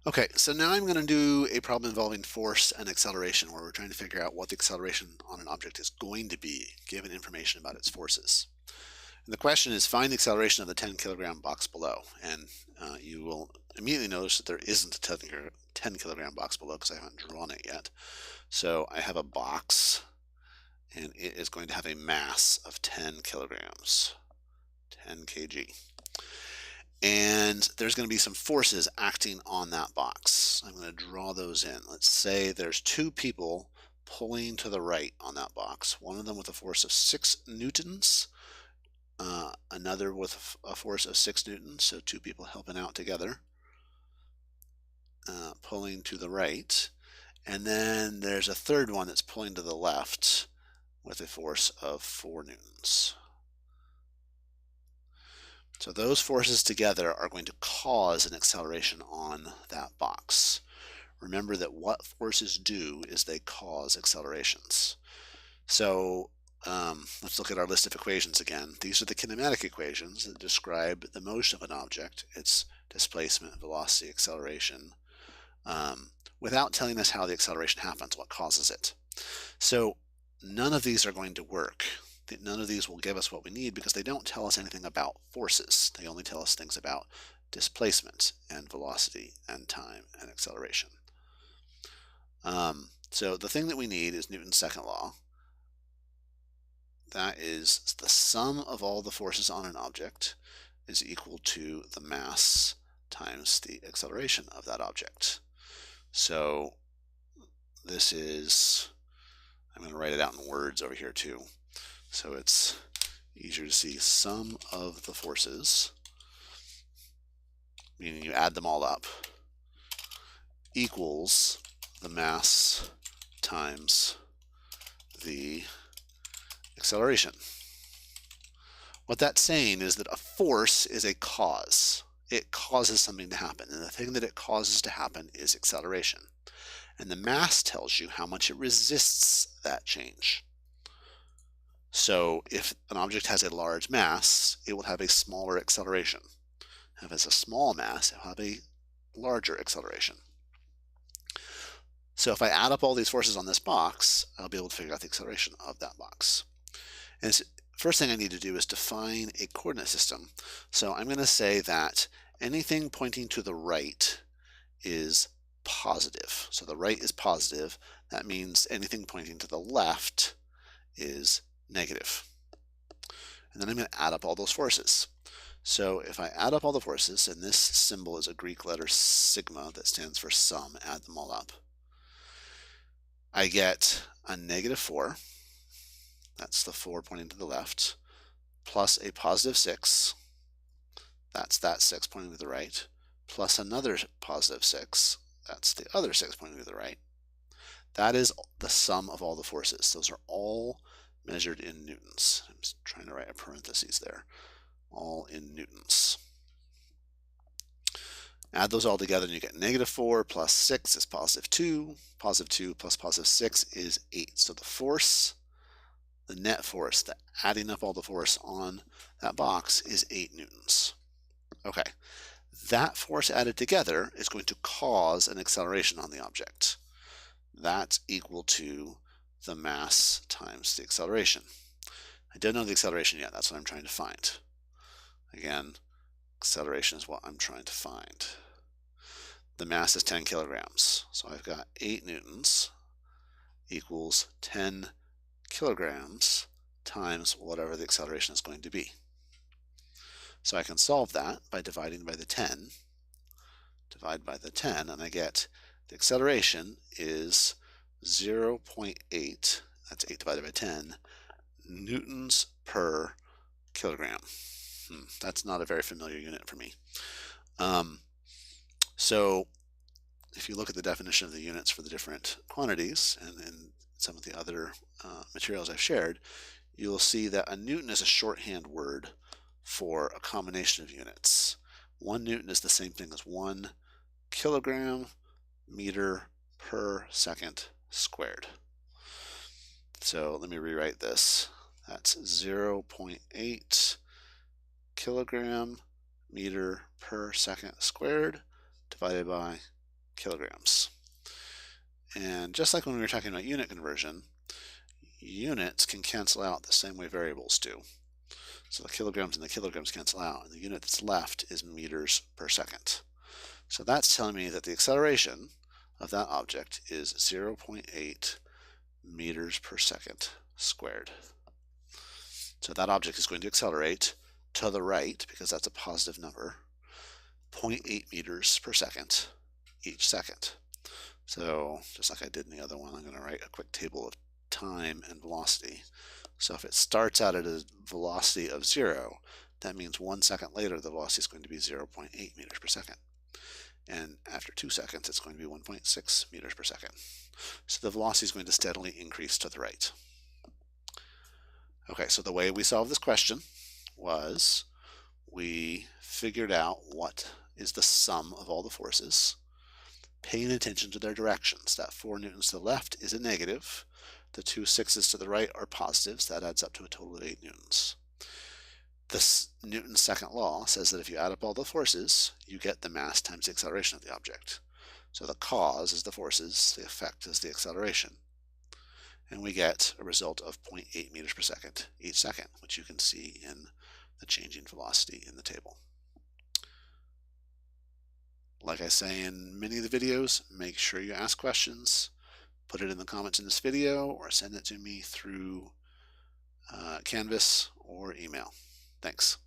Okay, so now I'm going to do a problem involving force and acceleration where we're trying to figure out what the acceleration on an object is going to be given information about its forces. And the question is find the acceleration of the 10-kilogram box below. And you will immediately notice that there isn't a 10-kilogram box below because I haven't drawn it yet. So I have a box and it is going to have a mass of 10 kilograms, 10 kg. And there's going to be some forces acting on that box. I'm going to draw those in. Let's say there's two people pulling to the right on that box, one of them with a force of 6 newtons, another with a force of 6 newtons, so two people helping out together, pulling to the right. And then there's a third one that's pulling to the left with a force of 4 newtons. So those forces together are going to cause an acceleration on that box. Remember that what forces do is they cause accelerations. So let's look at our list of equations again. These are the kinematic equations that describe the motion of an object, its displacement, velocity, acceleration, without telling us how the acceleration happens, what causes it. So none of these are going to work. None of these will give us what we need because they don't tell us anything about forces. They only tell us things about displacement and velocity and time and acceleration. So the thing that we need is Newton's second law. That is the sum of all the forces on an object is equal to the mass times the acceleration of that object. So this is, I'm going to write it out in words over here too. So it's easier to see sum of the forces, meaning you add them all up, equals the mass times the acceleration. What that's saying is that a force is a cause. It causes something to happen, and the thing that it causes to happen is acceleration. And the mass tells you how much it resists that change. So if an object has a large mass, it will have a smaller acceleration. If it has a small mass, it will have a larger acceleration. So if I add up all these forces on this box, I'll be able to figure out the acceleration of that box. And first thing I need to do is define a coordinate system. So I'm going to say that anything pointing to the right is positive. So the right is positive. That means anything pointing to the left is negative. And then I'm going to add up all those forces. So if I add up all the forces, and this symbol is a Greek letter sigma that stands for sum, add them all up, I get a -4, that's the 4 pointing to the left, plus a +6, that's that 6 pointing to the right, plus another +6, that's the other 6 pointing to the right. That is the sum of all the forces. Those are all measured in newtons. I'm just trying to write a parentheses there. All in newtons. Add those all together and you get -4 plus 6 is +2. +2 plus +6 is 8. So the force, the net force, the adding up all the force on that box is 8 newtons. Okay, that force added together is going to cause an acceleration on the object. That's equal to the mass times the acceleration. I don't know the acceleration yet. That's what I'm trying to find. Again, acceleration is what I'm trying to find. The mass is 10 kilograms. So I've got 8 newtons equals 10 kilograms times whatever the acceleration is going to be. So I can solve that by dividing by the 10. Divide by the 10, and I get the acceleration is 0.8, that's 8 divided by 10, newtons per kilogram. That's not a very familiar unit for me. So if you look at the definition of the units for the different quantities and some of the other materials I've shared, you'll see that a newton is a shorthand word for a combination of units. 1 newton is the same thing as 1 kilogram meter per second squared. So let me rewrite this. That's 0.8 kilogram meter per second squared divided by kilograms. And just like when we were talking about unit conversion, units can cancel out the same way variables do. So the kilograms and the kilograms cancel out, and the unit that's left is meters per second. So that's telling me that the acceleration of that object is 0.8 meters per second squared. So that object is going to accelerate to the right, because that's a positive number, 0.8 meters per second each second. So just like I did in the other one, I'm going to write a quick table of time and velocity. So if it starts out at a velocity of 0, that means 1 second later the velocity is going to be 0.8 meters per second. And after 2 seconds it's going to be 1.6 meters per second. So the velocity is going to steadily increase to the right. Okay, so the way we solved this question was we figured out what is the sum of all the forces, paying attention to their directions. That 4 newtons to the left is a negative. The 2 6s to the right are positives. That adds up to a total of 8 newtons. This Newton's second law says that if you add up all the forces, you get the mass times the acceleration of the object. So the cause is the forces, the effect is the acceleration. And we get a result of 0.8 meters per second each second, which you can see in the changing velocity in the table. Like I say in many of the videos, make sure you ask questions, put it in the comments in this video, or send it to me through Canvas or email. Thanks.